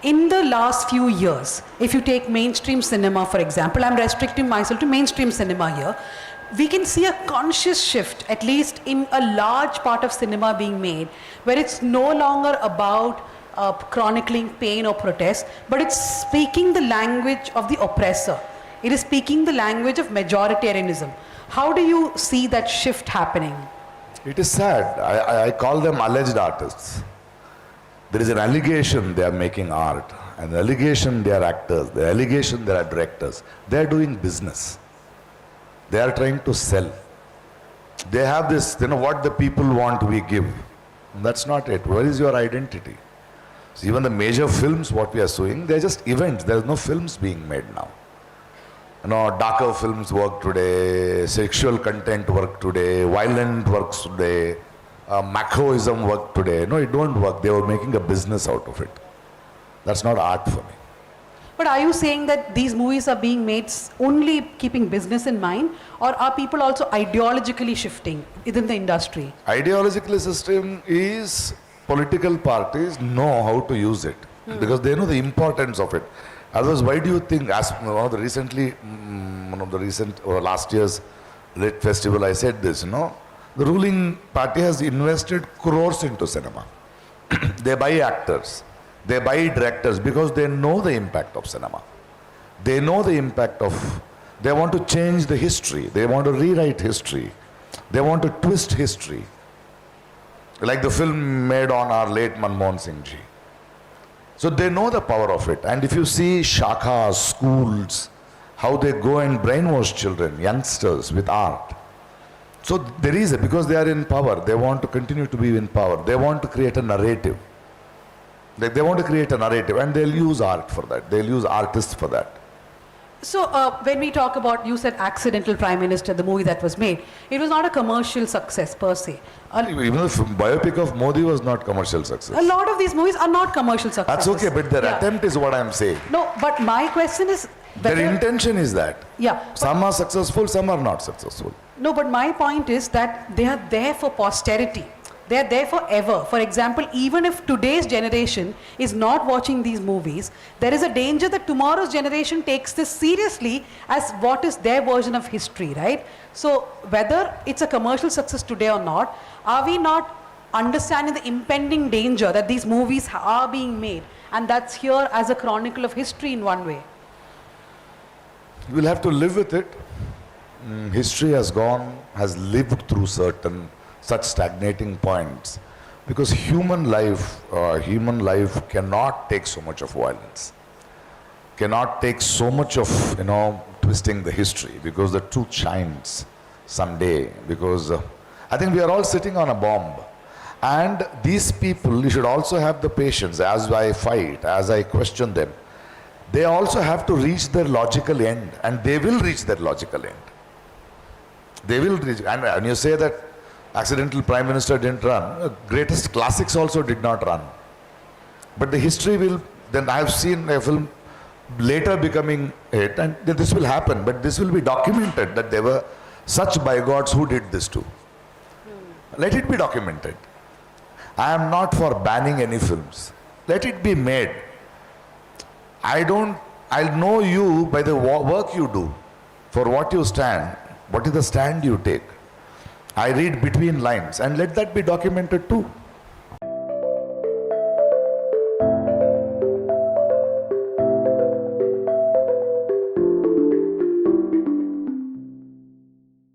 in the last few years, if you take mainstream cinema, for example, I'm restricting myself to mainstream cinema here, we can see a conscious shift, at least in a large part of cinema being made, where it's no longer about chronicling pain or protest, but it's speaking the language of the oppressor. It is speaking the language of majoritarianism. How do you see that shift happening? It is sad. I call them alleged artists. There is an allegation they are making art, an allegation they are actors, the allegation they are directors. They are doing business. They are trying to sell. They have this, what the people want we give. That's not it. Where is your identity? So even the major films, what we are seeing, they're just events. There's no films being made now. Darker films work today, sexual content work today, violent works today, macroism work today. No, it don't work. They were making a business out of it. That's not art for me. But are you saying that these movies are being made only keeping business in mind, or are people also ideologically shifting within the industry? Ideological system is political parties know how to use it because they know the importance of it. Otherwise, why do you think, as one of the recent or last year's Lit Festival, I said this, the ruling party has invested crores into cinema. They buy actors, they buy directors because they know the impact of cinema. They know the impact of, they want to change the history, they want to rewrite history, they want to twist history. Like the film made on our late Manmohan Singh ji. So they know the power of it. And if you see shakhas, schools, how they go and brainwash children, youngsters with art. So there is, because they are in power, they want to continue to be in power. They want to create a narrative. They want to create a narrative and they'll use art for that. They'll use artists for that. So when we talk about, you said Accidental Prime Minister, the movie that was made, it was not a commercial success per se. Even the biopic of Modi was not commercial success. A lot of these movies are not commercial successes. That's okay, but their attempt is what I'm saying. No, but my question is... Their intention is that. Yeah. Some are successful, some are not successful. No, but my point is that they are there for posterity. They are there forever. For example, even if today's generation is not watching these movies, there is a danger that tomorrow's generation takes this seriously as what is their version of history, right? So whether it's a commercial success today or not, are we not understanding the impending danger that these movies are being made, and that's here as a chronicle of history in one way? We'll have to live with it. History has lived through such stagnating points, because human life cannot take so much of violence, cannot take so much of twisting the history, because the truth shines someday. Because I think we are all sitting on a bomb, and these people, you should also have the patience. As I fight, as I question them, they also have to reach their logical end, and they will reach their logical end. They will reach, and you say that Accidental Prime Minister didn't run. Greatest classics also did not run. But the history will, then I have seen a film later becoming it, and this will happen, but this will be documented that there were such bigots who did this too. Let it be documented. I am not for banning any films. Let it be made. I'll know you by the work you do, for what you stand, what is the stand you take. I read between lines, and let that be documented too.